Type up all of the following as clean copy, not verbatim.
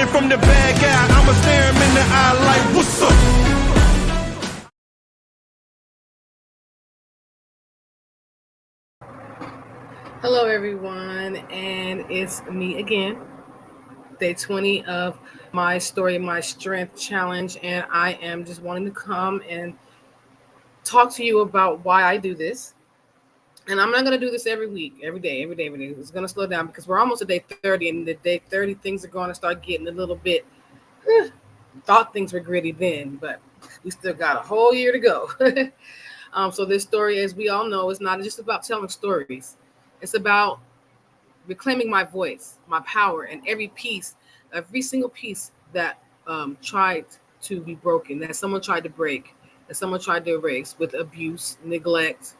ran from the bad guy. I'ma stare him in the eye like, what's up? Hello everyone, and it's me again, day 20 of my Story, My Strength challenge, and I am just wanting to come and talk to you about why I do this. And I'm not going to do this every week, every day. It's going to slow down because we're almost at day 30, and the day 30 things are going to start getting a little bit, thought things were gritty then, but we still got a whole year to go. So this story, as we all know, is not just about telling stories. It's about reclaiming my voice, my power, and every single piece that tried to be broken, that someone tried to break, that someone tried to erase with abuse, neglect,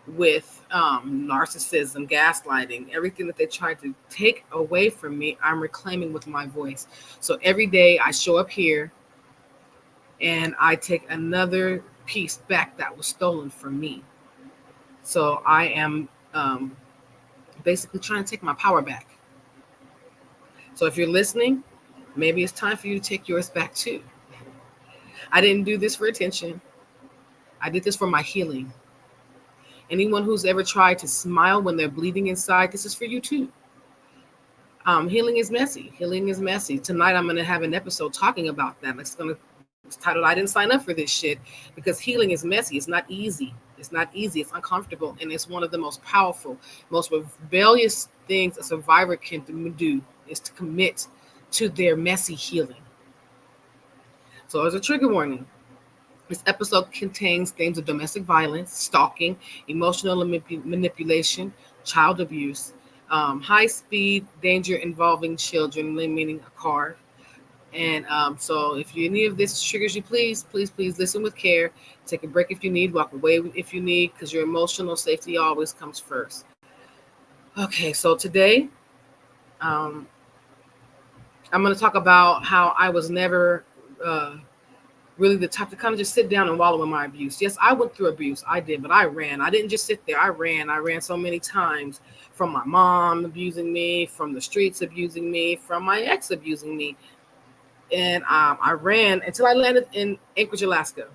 with narcissism, gaslighting, everything that they tried to take away from me, I'm reclaiming with my voice. So every day I show up here and I take another piece back that was stolen from me. So I am basically trying to take my power back. So if you're listening, maybe it's time for you to take yours back too. I didn't do this for attention. I did this for my healing. Anyone who's ever tried to smile when they're bleeding inside, this is for you too. Healing is messy. Tonight I'm going to have an episode talking about that. It's titled, I didn't sign up for this shit, because healing is messy. It's not easy. It's uncomfortable. And it's one of the most powerful, most rebellious things a survivor can do is to commit to their messy healing. So as a trigger warning, this episode contains themes of domestic violence, stalking, emotional manipulation, child abuse, high-speed danger involving children, meaning a car. And so if any of this triggers you, please listen with care. Take a break if you need, walk away if you need, because your emotional safety always comes first. Okay, so today I'm going to talk about how I was never really the type to kind of just sit down and wallow in my abuse. Yes, I went through abuse. I did, but I ran. I didn't just sit there. I ran so many times, from my mom abusing me, from the streets abusing me, from my ex abusing me. And I ran until I landed in Anchorage, Alaska.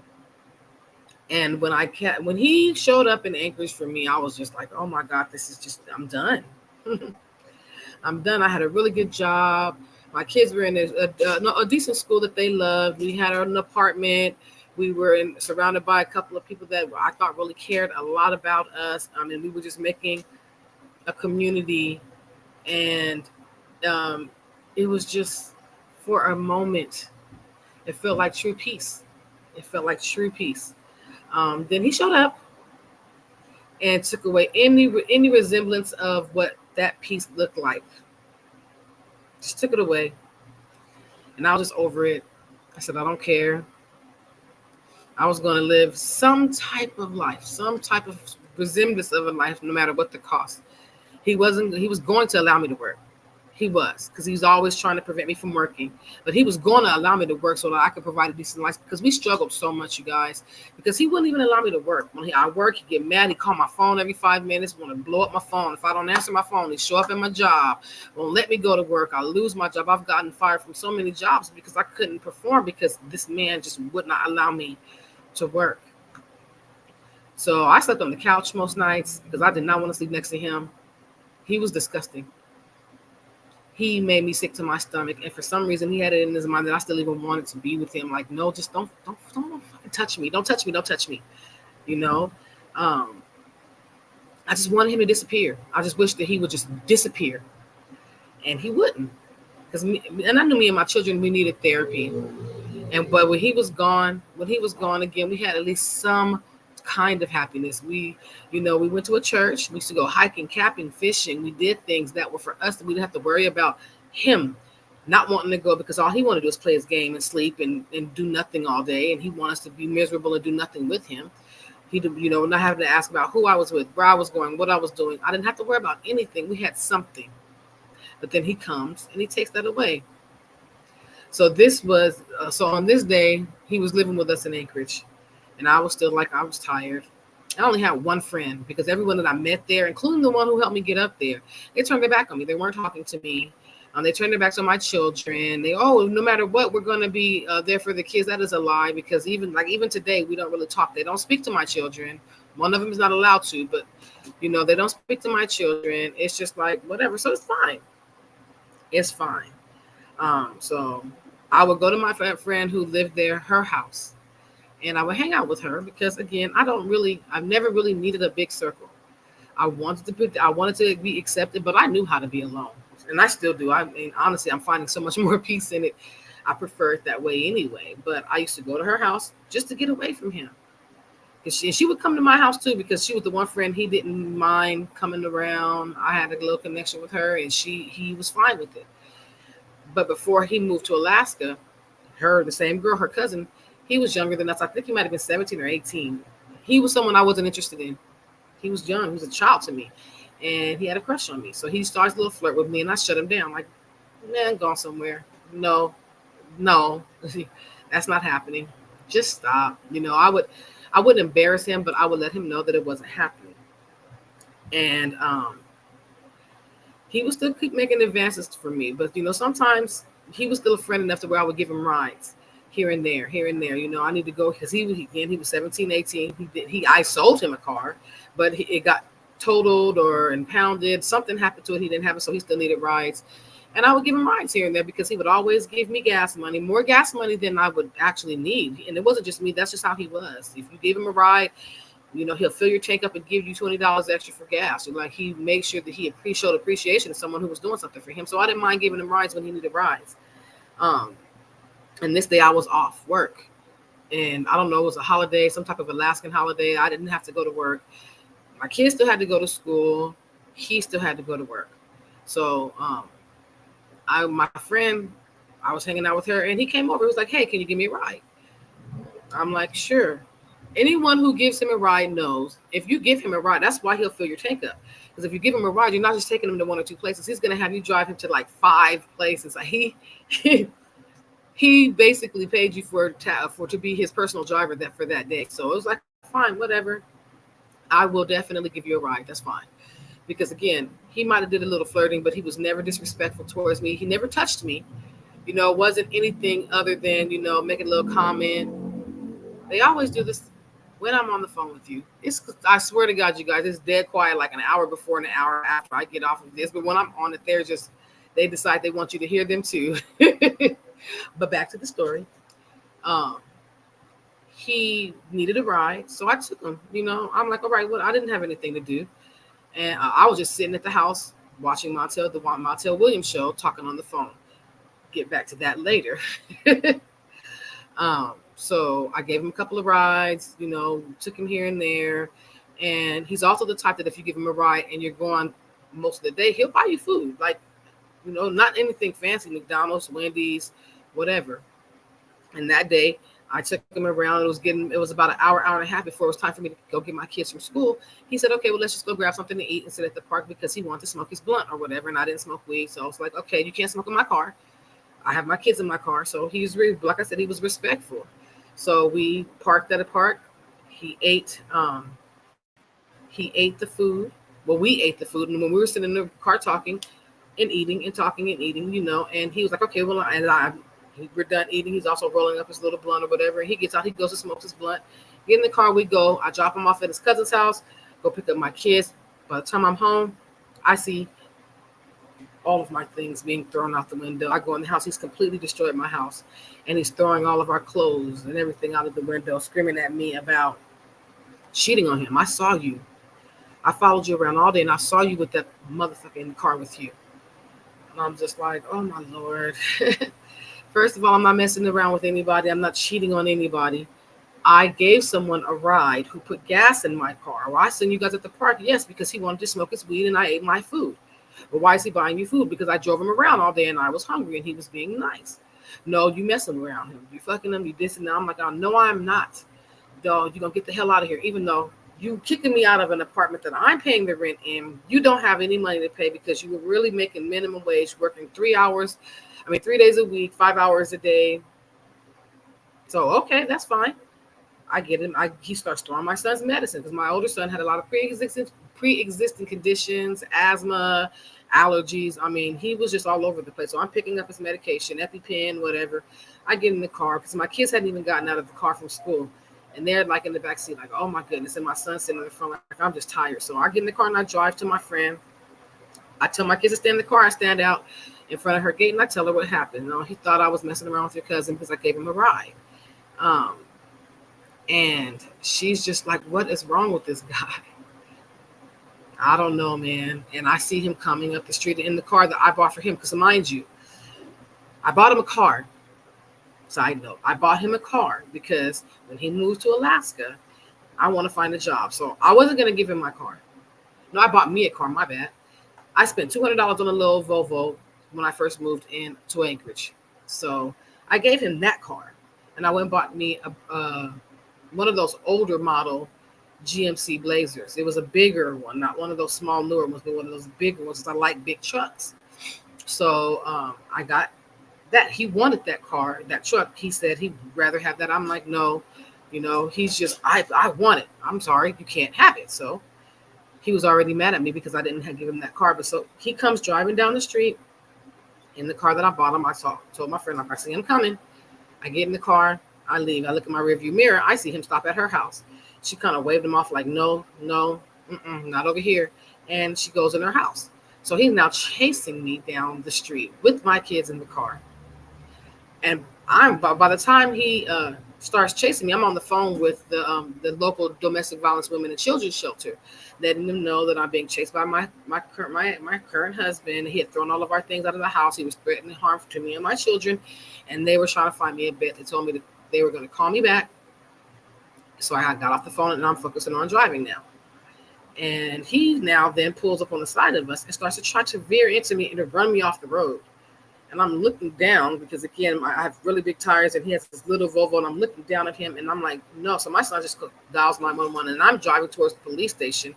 And when he showed up in Anchorage for me, I was just like, oh my God, I'm done. I'm done. I had a really good job. My kids were in a decent school that they loved. We had an apartment. We were surrounded by a couple of people that I thought really cared a lot about us. I mean, we were just making a community, and it was just, for a moment, it felt like true peace. Then he showed up and took away any resemblance of what that peace looked like. Just took it away. And I was just over it. I said, I don't care. I was going to live some type of life, some type of resemblance of a life, no matter what the cost. He was going to allow me to work. He was, because he's always trying to prevent me from working. But he was going to allow me to work so that I could provide a decent life, because we struggled so much, you guys, because he wouldn't even allow me to work. When I work, he'd get mad. He'd call my phone every 5 minutes, want to blow up my phone. If I don't answer my phone, he'd show up at my job, won't let me go to work. I'll lose my job. I've gotten fired from so many jobs because I couldn't perform, because this man just would not allow me to work. So I slept on the couch most nights because I did not want to sleep next to him. He was disgusting. He made me sick to my stomach, and for some reason he had it in his mind that I still even wanted to be with him. Like, no, just don't fucking touch me. Don't touch me. You know, I just wanted him to disappear. I just wished that he would just disappear, and he wouldn't. And I knew me and my children, we needed therapy. But when he was gone again, we had at least some kind of happiness. We went to a church. We used to go hiking, camping, fishing. We did things that were for us. We didn't have to worry about him not wanting to go, because all he wanted to do was play his game and sleep and do nothing all day. And he wanted us to be miserable and do nothing with him. He, not having to ask about who I was with, where I was going, what I was doing. I didn't have to worry about anything. We had something. But then he comes and he takes that away. So on this day, he was living with us in Anchorage. And I was still like, I was tired. I only had one friend, because everyone that I met there, including the one who helped me get up there, they turned their back on me. They weren't talking to me. They turn their backs on my children. No matter what, we're going to be there for the kids. That is a lie, because even today, we don't really talk. They don't speak to my children. One of them is not allowed to, but they don't speak to my children. It's just like whatever. So it's fine. It's fine. So I would go to my friend who lived there, her house, and I would hang out with her because, again, I've never really needed a big circle. I wanted to be accepted, but I knew how to be alone, and I still do. I mean, honestly, I'm finding so much more peace in it. I prefer it that way anyway. But I used to go to her house just to get away from him. She would come to my house too, because she was the one friend he didn't mind coming around. I had a little connection with her, and he was fine with it. But before he moved to Alaska, the same girl, her cousin, he was younger than us. I think he might have been 17 or 18. He was someone I wasn't interested in. He was young. He was a child to me. And he had a crush on me. So he starts a little flirt with me, and I shut him down. Like, man, gone somewhere. No, that's not happening. Just stop. I wouldn't embarrass him, but I would let him know that it wasn't happening. And he would still keep making advances for me. But, sometimes he was still a friend enough to where I would give him rides here and there. I need to go because he was 17, 18. I sold him a car, but it got totaled or impounded. Something happened to it. He didn't have it, so he still needed rides. And I would give him rides here and there because he would always give me gas money, more gas money than I would actually need. And it wasn't just me. That's just how he was. If you gave him a ride, he'll fill your tank up and give you $20 extra for gas. He made sure that he showed appreciation to someone who was doing something for him. So I didn't mind giving him rides when he needed rides. And this day I was off work. And I don't know, it was a holiday, some type of Alaskan holiday. I didn't have to go to work. My kids still had to go to school. He still had to go to work. So my friend, I was hanging out with her, and he came over. He was like, hey, can you give me a ride? I'm like, sure. Anyone who gives him a ride knows if you give him a ride, that's why he'll fill your tank up. Because if you give him a ride, you're not just taking him to one or two places. He's going to have you drive him to like 5 places. Like he basically paid you to be his personal driver for that day. So it was like, fine, whatever. I will definitely give you a ride. That's fine. Because again, he might have did a little flirting, but he was never disrespectful towards me. He never touched me. It wasn't anything other than, making a little comment. They always do this when I'm on the phone with you. I swear to God, you guys, it's dead quiet like an hour before and an hour after I get off of this. But when I'm on it, they decide they want you to hear them too. But back to the story. He needed a ride, so I took him. I'm like, all right, well, I didn't have anything to do. And I was just sitting at the house watching the Montel Williams show, talking on the phone. Get back to that later. So I gave him a couple of rides, took him here and there. And he's also the type that if you give him a ride and you're gone most of the day, he'll buy you food. Like, not anything fancy, McDonald's, Wendy's, whatever. And that day, I took him around. It was about an hour and a half before it was time for me to go get my kids from school. He said, okay, well, let's just go grab something to eat and sit at the park because he wanted to smoke his blunt or whatever. And I didn't smoke weed. So I was like, okay, you can't smoke in my car. I have my kids in my car. So he was really, like I said, he was respectful. So we parked at a park. He ate the food. Well, we ate the food. And when we were sitting in the car talking and eating and talking and eating, and he was like, okay, well, we're done eating. He's also rolling up his little blunt or whatever. He gets out, he goes to smoke his blunt. Get in the car, we go. I drop him off at his cousin's house, go pick up my kids. By the time I'm home, I see all of my things being thrown out the window. I go in the house, he's completely destroyed my house. And he's throwing all of our clothes and everything out of the window, screaming at me about cheating on him. I saw you. I followed you around all day, and I saw you with that motherfucker in the car with you. And I'm just like, oh, my Lord. First of all, I'm not messing around with anybody. I'm not cheating on anybody. I gave someone a ride who put gas in my car. Well, I sent you guys at the park, yes, because he wanted to smoke his weed and I ate my food. But why is he buying you food? Because I drove him around all day and I was hungry and he was being nice. No, you messing around him. You fucking him, you this and that. I'm like, oh, no, I'm not. Dog, you're going to get the hell out of here. Even though you kicking me out of an apartment that I'm paying the rent in, you don't have any money to pay because you were really making minimum wage, working 3 days a week, 5 hours a day. So, okay, that's fine. I get him. He starts throwing my son's medicine because my older son had a lot of pre-existing conditions, asthma, allergies. I mean, he was just all over the place. So I'm picking up his medication, EpiPen, whatever. I get in the car because my kids hadn't even gotten out of the car from school. And they're like in the back seat, like, oh my goodness. And my son's sitting in the front, like, I'm just tired. So I get in the car and I drive to my friend. I tell my kids to stay in the car. I stand out in front of her gate and I tell her what happened. He thought I was messing around with your cousin because I gave him a ride. Um, and she's just like, what is wrong with this guy? I don't know, man. And I see him coming up the street in the car that I bought for him. Because mind you, I bought him a car. Side note, I bought him a car because when he moved to Alaska, I want to find a job. So I wasn't going to give him my car. No, I bought me a car. My bad. I spent $200 on a little Volvo when I first moved in to Anchorage. So I gave him that car. And I went and bought me one of those older model GMC Blazers. It was a bigger one, not one of those small newer ones, but one of those bigger ones. I like big trucks. So I got that. He wanted that car, that truck. He said he'd rather have that. I'm like, no, he's just, I want it. I'm sorry, you can't have it. So he was already mad at me because I didn't give him that car. But so he comes driving down the street in the car that I bought him. Told my friend, like, I see him coming. I get in the car. I leave. I look in my rearview mirror. I see him stop at her house. She kind of waved him off like, no, not over here. And she goes in her house. So he's now chasing me down the street with my kids in the car. And by the time he starts chasing me, I'm on the phone with the local domestic violence women and children's shelter, letting them know that I'm being chased by my current husband. He had thrown all of our things out of the house. He was threatening harm to me and my children, and they were trying to find me a bed. They told me that they were going to call me back. So I got off the phone and I'm focusing on driving now. And he now then pulls up on the side of us and starts to try to veer into me and to run me off the road. And I'm looking down because, again, I have really big tires and he has this little Volvo, and I'm looking down at him and I'm like, no. So my son just dials 911 and I'm driving towards the police station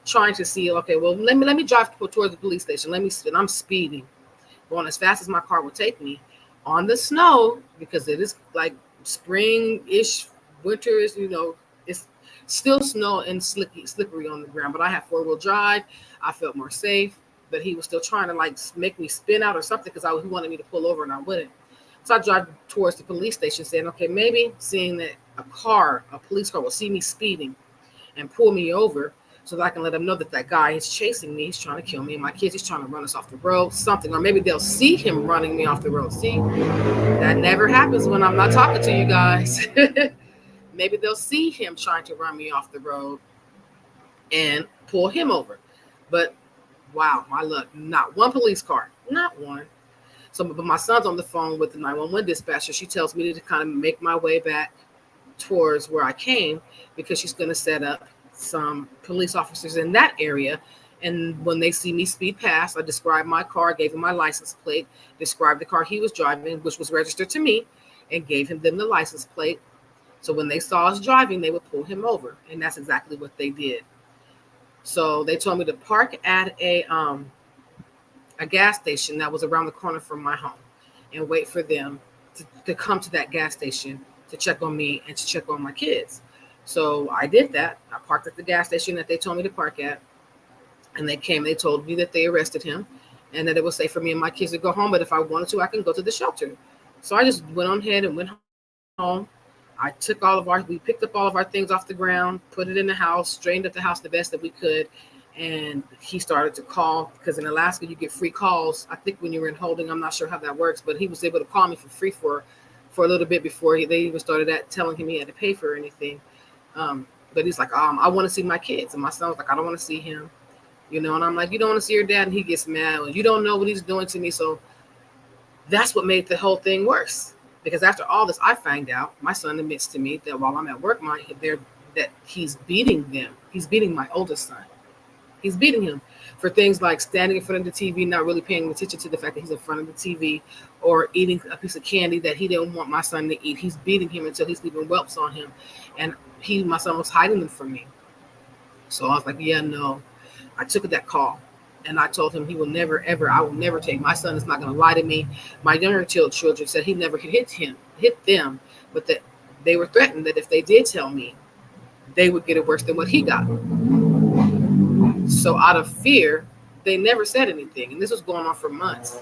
trying to see, okay, well, let me drive towards the police station. And I'm speeding, going as fast as my car will take me on the snow because it is like spring-ish. Winter is, it's still snow and slippery on the ground, but I have 4-wheel drive. I felt more safe, but he was still trying to like make me spin out or something because he wanted me to pull over and I wouldn't. So I drive towards the police station saying, okay, maybe seeing that a police car will see me speeding and pull me over so that I can let them know that guy is chasing me. He's trying to kill me and my kids. He's trying to run us off the road, something. Or maybe they'll see him running me off the road. See, that never happens when I'm not talking to you guys. Maybe they'll see him trying to run me off the road and pull him over. But wow, my luck, not one police car, not one. So, but my son's on the phone with the 911 dispatcher. She tells me to kind of make my way back towards where I came because she's going to set up some police officers in that area. And when they see me speed past, I describe my car, gave him my license plate, described the car he was driving, which was registered to me, and gave them the license plate. So when they saw us driving, they would pull him over. And that's exactly what they did. So they told me to park at a gas station that was around the corner from my home and wait for them to come to that gas station to check on me and to check on my kids. So I did that. I parked at the gas station that they told me to park at. And they came. They told me that they arrested him and that it was safe for me and my kids to go home. But if I wanted to, I can go to the shelter. So I just went on ahead and went home. We picked up all of our things off the ground, put it in the house, straightened up the house the best that we could. And he started to call because in Alaska, you get free calls. I think when you were in holding, I'm not sure how that works, but he was able to call me for free for a little bit before they even started telling him he had to pay for anything. But he's like, I want to see my kids. And my son was like, I don't want to see him. And I'm like, you don't want to see your dad? And he gets mad. Well, you don't know what he's doing to me. So that's what made the whole thing worse. Because after all this, I find out, my son admits to me that while I'm at work, that he's beating them. He's beating my oldest son. He's beating him for things like standing in front of the TV, not really paying attention to the fact that he's in front of the TV, or eating a piece of candy that he didn't want my son to eat. He's beating him until he's leaving whelps on him. And my son was hiding them from me. So I was like, yeah, no. I took that call. And I told him I will never take. My son is not going to lie to me. My younger children said he never could hit them, but that they were threatened that if they did tell me, they would get it worse than what he got. So out of fear, They never said anything, and this was going on for months.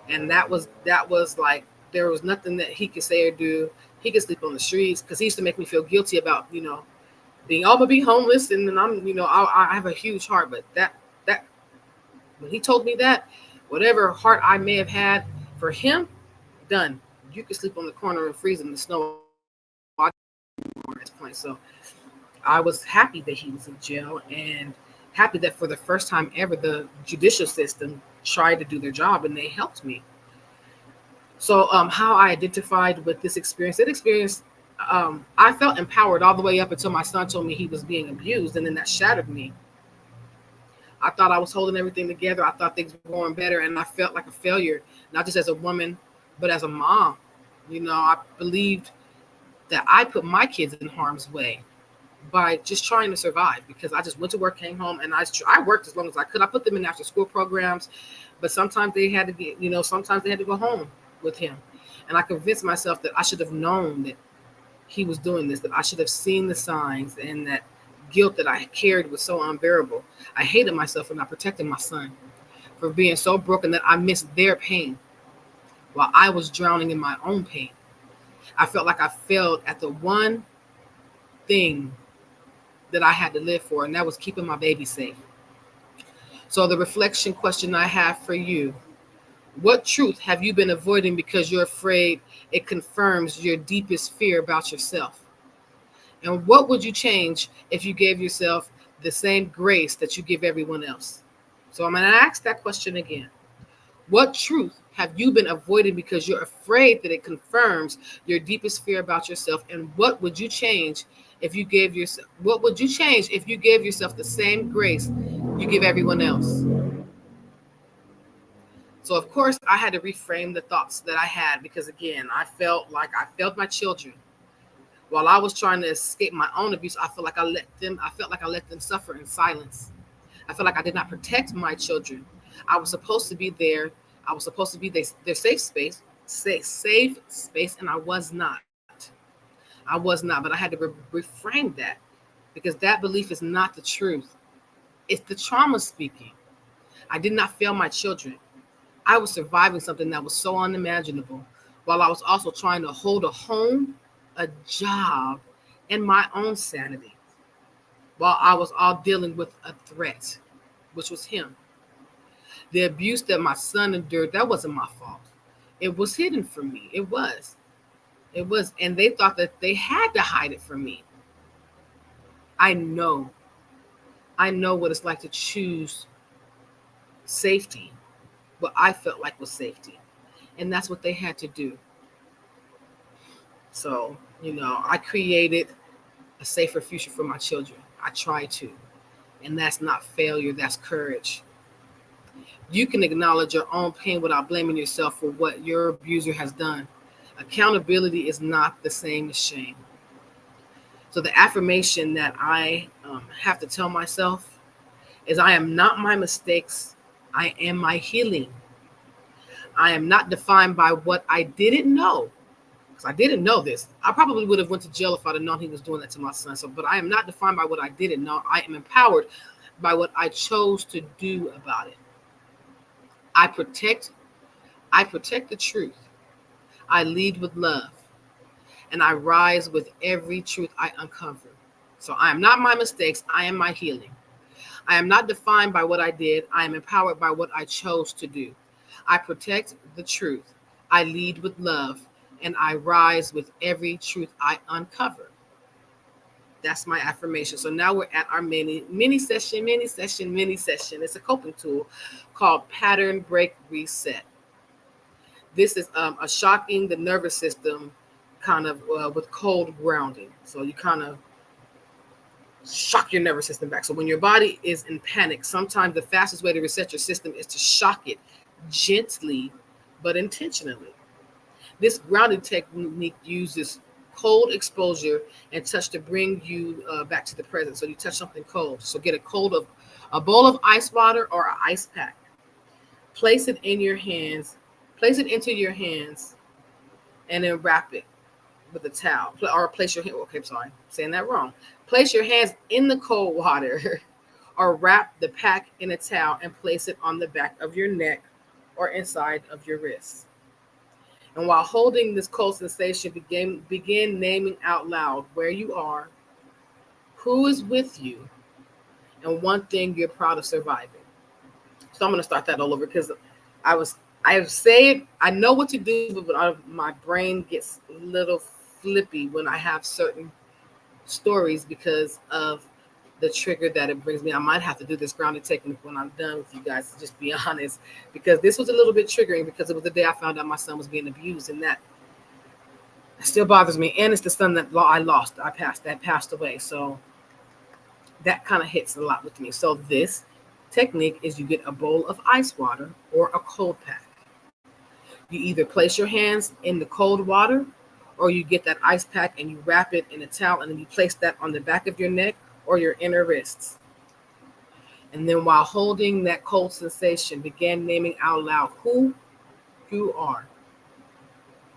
And that was like there was nothing that he could say or do. He could sleep on the streets because he used to make me feel guilty about being I'm gonna be homeless, and then I have a huge heart, but that when he told me that, whatever heart I may have had for him, done. You could sleep on the corner and freeze in the snow. I didn't at this point, so I was happy that he was in jail and happy that for the first time ever, the judicial system tried to do their job and they helped me. So, how I identified with this experience, I felt empowered all the way up until my son told me he was being abused, and then that shattered me. I thought I was holding everything together. I thought things were going better, and I felt like a failure, not just as a woman, but as a mom. I believed that I put my kids in harm's way by just trying to survive because I just went to work, came home, and I worked as long as I could. I put them in after school programs, but sometimes they had to sometimes they had to go home with him. And I convinced myself that I should have known that he was doing this, that I should have seen the signs, and that guilt that I carried was so unbearable. I hated myself for not protecting my son, for being so broken that I missed their pain while I was drowning in my own pain. I felt like I failed at the one thing that I had to live for, and that was keeping my baby safe. So the reflection question I have for you: what truth have you been avoiding because you're afraid it confirms your deepest fear about yourself? And what would you change if you gave yourself the same grace that you give everyone else? So I'm going to ask that question again. What truth have you been avoiding because you're afraid that it confirms your deepest fear about yourself? And what would you change if you gave yourself the same grace you give everyone else? So of course I had to reframe the thoughts that I had because again, I felt like I failed my children. While I was trying to escape my own abuse, I felt like I let them suffer in silence. I felt like I did not protect my children. I was supposed to be there. I was supposed to be their safe space, and I was not. I was not, but I had to reframe that because that belief is not the truth. It's the trauma speaking. I did not fail my children. I was surviving something that was so unimaginable while I was also trying to hold a home, a job, and my own sanity while I was all dealing with a threat, which was him. The abuse that my son endured, that wasn't my fault. It was hidden from me. It was. It was. And they thought that they had to hide it from me. I know. I know what it's like to choose safety, what I felt like was safety. And that's what they had to do. So, I created a safer future for my children. I try to. And that's not failure, that's courage. You can acknowledge your own pain without blaming yourself for what your abuser has done. Accountability is not the same as shame. So the affirmation that I have to tell myself is I am not my mistakes. I am my healing. I am not defined by what I didn't know. Because I didn't know this. I probably would have went to jail if I'd have known he was doing that to my son. So, but I am not defined by what I didn't know. I am empowered by what I chose to do about it. I protect the truth. I lead with love. And I rise with every truth I uncover. So I am not my mistakes. I am my healing. I am not defined by what I did. I am empowered by what I chose to do. I protect the truth. I lead with love. And I rise with every truth I uncover. That's my affirmation. So now we're at our mini session. It's a coping tool called Pattern Break Reset. This is a shocking the nervous system kind of with cold grounding. So you kind of shock your nervous system back. So when your body is in panic, sometimes the fastest way to reset your system is to shock it gently but intentionally. This grounding technique uses cold exposure and touch to bring you back to the present. So you touch something cold. So get a bowl of ice water or an ice pack. Place it in your hands. Place it into your hands, and then wrap it with a towel. Or place your hand. Okay, I'm sorry, I'm saying that wrong. Place your hands in the cold water, or wrap the pack in a towel and place it on the back of your neck or inside of your wrists. And while holding this cold sensation, begin naming out loud where you are, who is with you, and one thing you're proud of surviving. So I'm going to start that all over because I say it, I know what to do, but my brain gets a little flippy when I have certain stories because of the trigger that it brings me. I might have to do this grounded technique when I'm done with you guys, to just be honest, because this was a little bit triggering because it was the day I found out my son was being abused, and that still bothers me. And it's the son that that passed away. So that kind of hits a lot with me. So this technique is you get a bowl of ice water or a cold pack. You either place your hands in the cold water or you get that ice pack and you wrap it in a towel and then you place that on the back of your neck or your inner wrists. And then while holding that cold sensation, begin naming out loud who you are.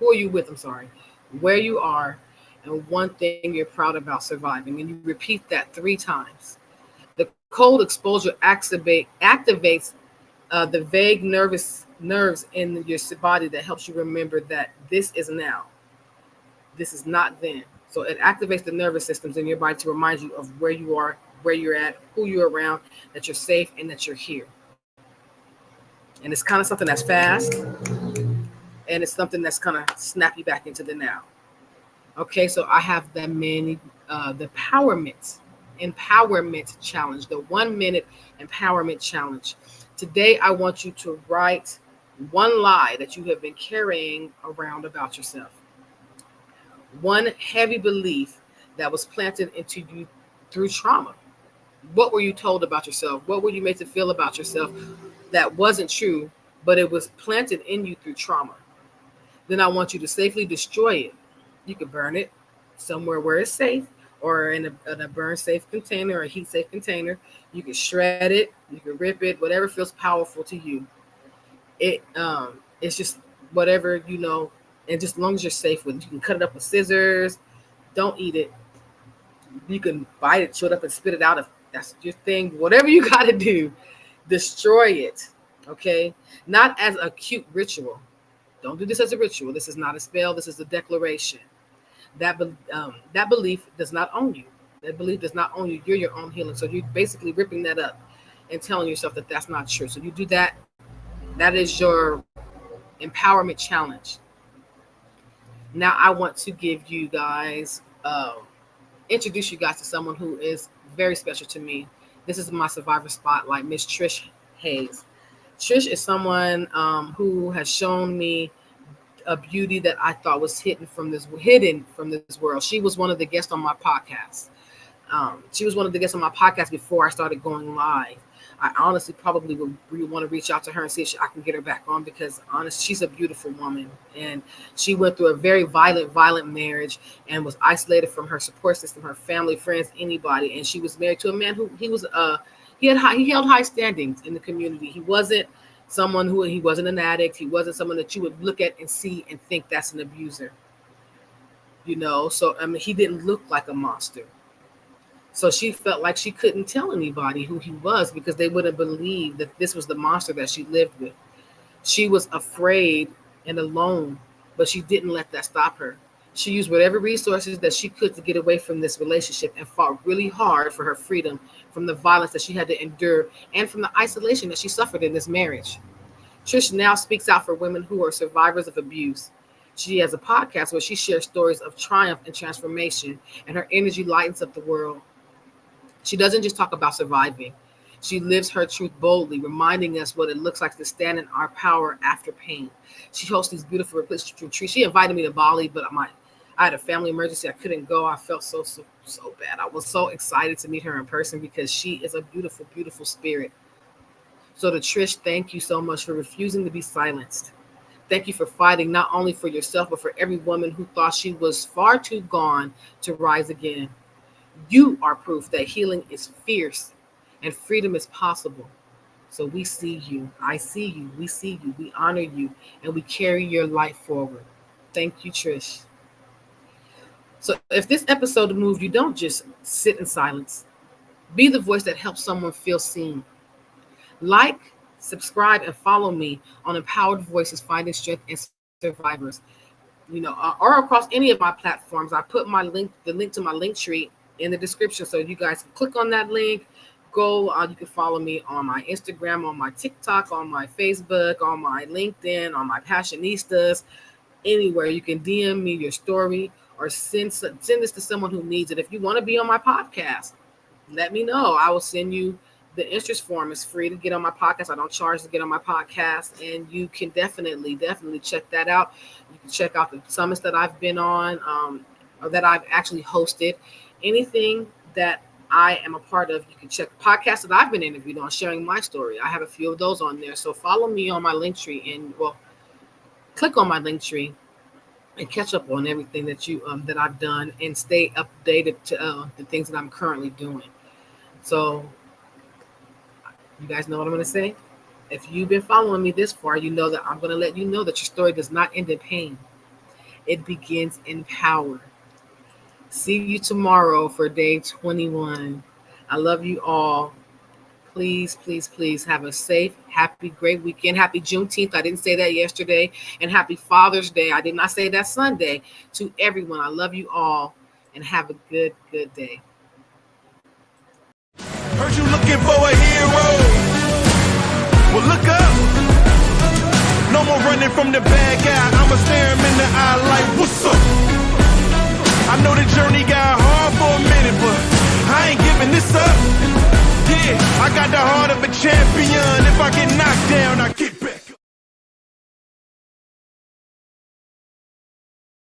Who are you with? I'm sorry. Where you are and one thing you're proud about surviving. And you repeat that 3 times. The cold exposure activates the vague nerves in your body that helps you remember that this is now. This is not then. So it activates the nervous systems in your body to remind you of where you are, where you're at, who you're around, that you're safe, and that you're here. And it's kind of something that's fast, and it's something that's kind of snap you back into the now. Okay, so I have the empowerment challenge, the 1-minute empowerment challenge. Today, I want you to write one lie that you have been carrying around about yourself. One heavy belief that was planted into you through trauma. What were you told about yourself? What were you made to feel about yourself that wasn't true, but it was planted in you through trauma? Then I want you to safely destroy it. You could burn it somewhere where it's safe, or in a burn safe container or a heat safe container. You can shred it, you can rip it, whatever feels powerful to you. It's just whatever, and just as long as you're safe with it. You can cut it up with scissors. Don't eat it. You can bite it, chew it up, and spit it out if that's your thing. Whatever you got to do, destroy it. Okay? Not as a cute ritual. Don't do this as a ritual. This is not a spell. This is a declaration. That belief does not own you. That belief does not own you. You're your own healing. So you're basically ripping that up and telling yourself that that's not true. So you do that. That is your empowerment challenge. Now I want to give you guys, introduce you guys to someone who is very special to me. This is my survivor spotlight, Miss Trish Hayes. Trish is someone who has shown me a beauty that I thought was hidden from this world. She was one of the guests on my podcast. Before I started going live. I honestly probably would want to reach out to her and see if I can get her back on, because honestly, she's a beautiful woman, and she went through a very violent marriage and was isolated from her support system, her family, friends, anybody. And she was married to a man who he held high standings in the community. He wasn't he wasn't an addict. He wasn't someone that you would look at and see and think that's an abuser. So he didn't look like a monster. So she felt like she couldn't tell anybody who he was because they wouldn't believe that this was the monster that she lived with. She was afraid and alone, but she didn't let that stop her. She used whatever resources that she could to get away from this relationship and fought really hard for her freedom from the violence that she had to endure and from the isolation that she suffered in this marriage. Trish now speaks out for women who are survivors of abuse. She has a podcast where she shares stories of triumph and transformation, and her energy lightens up the world. She doesn't just talk about surviving. She lives her truth boldly, reminding us what it looks like to stand in our power after pain. She hosts these beautiful retreats. She invited me to Bali, but I had a family emergency. I couldn't go. I felt so bad. I was so excited to meet her in person because she is a beautiful, beautiful spirit. So to Trish, thank you so much for refusing to be silenced. Thank you for fighting not only for yourself, but for every woman who thought she was far too gone to rise again. You are proof that healing is fierce and freedom is possible. So we see you. I see you. We see you. We honor you. And we carry your light forward. Thank you, Trish. So if this episode moved you, don't just sit in silence. Be the voice that helps someone feel seen. Like, subscribe, and follow me on Empowered Voices Finding Strength in Survivors. Or across any of my platforms. I put the link to my link tree in the description, so you guys can click on that link. Go. You can follow me on my Instagram, on my TikTok, on my Facebook, on my LinkedIn, on my Passionistas. Anywhere you can DM me your story or send this to someone who needs it. If you want to be on my podcast, let me know. I will send you the interest form. Is free to get on my podcast. I don't charge to get on my podcast, and you can definitely check that out. You can check out the summits that I've been on, or that I've actually hosted. Anything that I am a part of, you can check the podcasts that I've been interviewed on, sharing my story. I have a few of those on there. So follow me on my link tree, and click on my link tree and catch up on everything that I've done, and stay updated to the things that I'm currently doing. So you guys know what I'm going to say? If you've been following me this far, you know that I'm going to let you know that your story does not end in pain. It begins in power. See you tomorrow for day 21. I love you all. Please, please, please have a safe, happy, great weekend. Happy Juneteenth. I didn't say that yesterday. And happy Father's Day. I did not say that Sunday. To everyone, I love you all, and have a good day. Heard you looking for a hero. Well, look up. No more running from the bad guy. I'ma stare him in the eye like, what's up? I know the journey got hard for a minute, but I ain't giving this up. Yeah, I got the heart of a champion. If I get knocked down, I get